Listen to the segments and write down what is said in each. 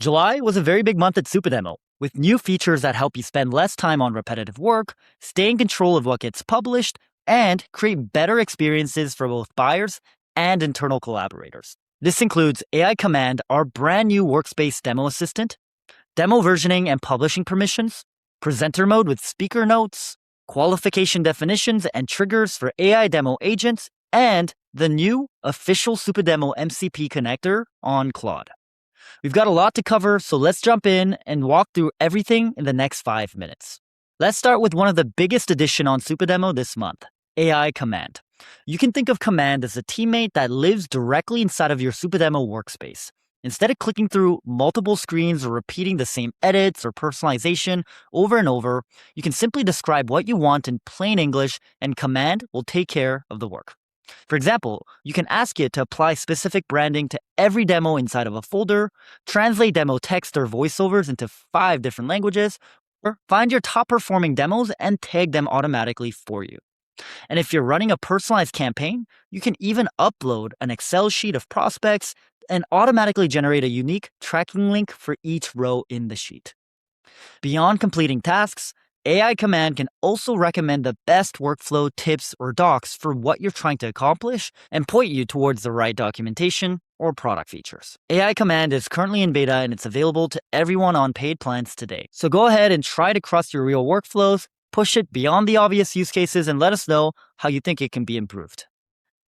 July was a very big month at Supademo, with new features that help you spend less time on repetitive work, stay in control of what gets published, and create better experiences for both buyers and internal collaborators. This includes AI Command, our brand new Workspace demo assistant, demo versioning and publishing permissions, presenter mode with speaker notes, qualification definitions and triggers for AI demo agents, and the new official Supademo MCP connector on Claude. We've got a lot to cover, so let's jump in and walk through everything in the next 5 minutes. Let's start with one of the biggest additions on Supademo this month, AI Command. You can think of Command as a teammate that lives directly inside of your Supademo workspace. Instead of clicking through multiple screens or repeating the same edits or personalization over and over, you can simply describe what you want in plain English and Command will take care of the work. For example, you can ask it to apply specific branding to every demo inside of a folder, translate demo text or voiceovers into 5 different languages, or find your top performing demos and tag them automatically for you. And if you're running a personalized campaign, you can even upload an Excel sheet of prospects and automatically generate a unique tracking link for each row in the sheet. Beyond completing tasks, AI Command can also recommend the best workflow tips or docs for what you're trying to accomplish and point you towards the right documentation or product features. AI Command is currently in beta and it's available to everyone on paid plans today. So go ahead and try to cross your real workflows, push it beyond the obvious use cases, and let us know how you think it can be improved.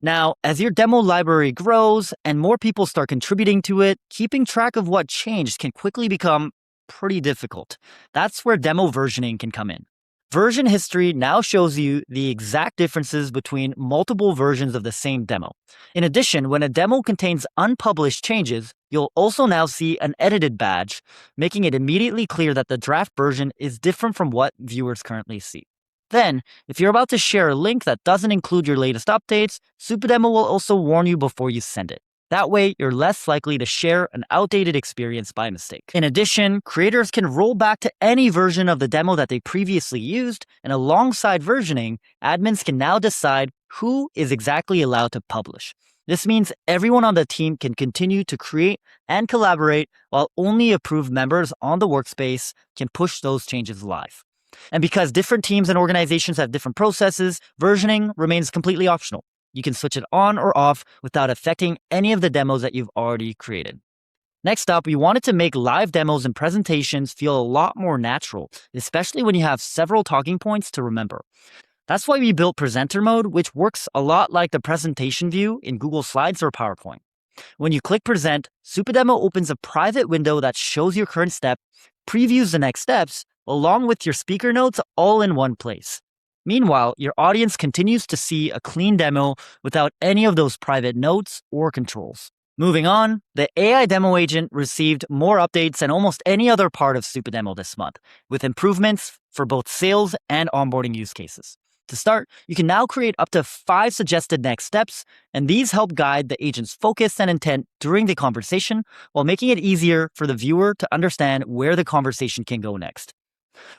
Now, as your demo library grows and more people start contributing to it, keeping track of what changed can quickly become pretty difficult. That's where demo versioning can come in. Version history now shows you the exact differences between multiple versions of the same demo. In addition, when a demo contains unpublished changes, you'll also now see an edited badge, making it immediately clear that the draft version is different from what viewers currently see. Then, if you're about to share a link that doesn't include your latest updates, Supademo will also warn you before you send it. That way, you're less likely to share an outdated experience by mistake. In addition, creators can roll back to any version of the demo that they previously used, and alongside versioning, admins can now decide who is exactly allowed to publish. This means everyone on the team can continue to create and collaborate, while only approved members on the workspace can push those changes live. And because different teams and organizations have different processes, versioning remains completely optional. You can switch it on or off without affecting any of the demos that you've already created. Next up, we wanted to make live demos and presentations feel a lot more natural, especially when you have several talking points to remember. That's why we built presenter mode, which works a lot like the presentation view in Google Slides or PowerPoint. When you click present, Supademo opens a private window that shows your current step, previews the next steps, along with your speaker notes all in one place. Meanwhile, your audience continues to see a clean demo without any of those private notes or controls. Moving on, the AI demo agent received more updates than almost any other part of Supademo this month, with improvements for both sales and onboarding use cases. To start, you can now create up to 5 suggested next steps, and these help guide the agent's focus and intent during the conversation while making it easier for the viewer to understand where the conversation can go next.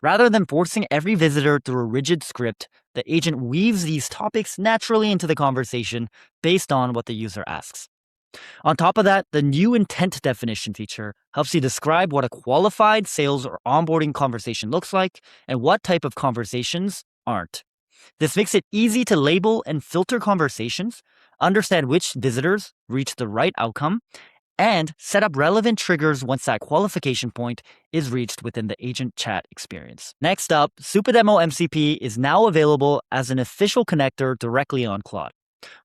Rather than forcing every visitor through a rigid script, the agent weaves these topics naturally into the conversation based on what the user asks. On top of that, the new intent definition feature helps you describe what a qualified sales or onboarding conversation looks like and what type of conversations aren't. This makes it easy to label and filter conversations, understand which visitors reach the right outcome, and set up relevant triggers once that qualification point is reached within the agent chat experience. Next up, Supademo MCP is now available as an official connector directly on Claude.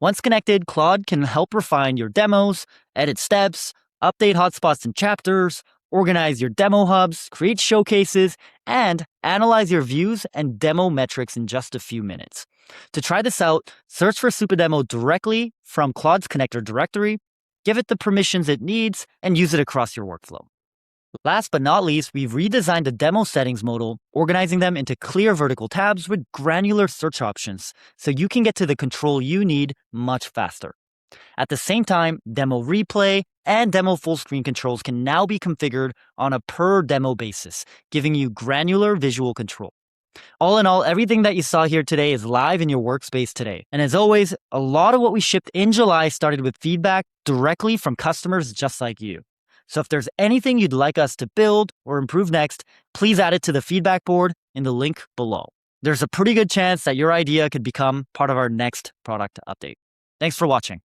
Once connected, Claude can help refine your demos, edit steps, update hotspots and chapters, organize your demo hubs, create showcases, and analyze your views and demo metrics in just a few minutes. To try this out, search for Supademo directly from Claude's connector directory, give it the permissions it needs, and use it across your workflow. Last but not least, we've redesigned the demo settings modal, organizing them into clear vertical tabs with granular search options, so you can get to the control you need much faster. At the same time, demo replay and demo full screen controls can now be configured on a per demo basis, giving you granular visual control. All in all, everything that you saw here today is live in your workspace today. And as always, a lot of what we shipped in July started with feedback directly from customers just like you. So if there's anything you'd like us to build or improve next, please add it to the feedback board in the link below. There's a pretty good chance that your idea could become part of our next product update. Thanks for watching.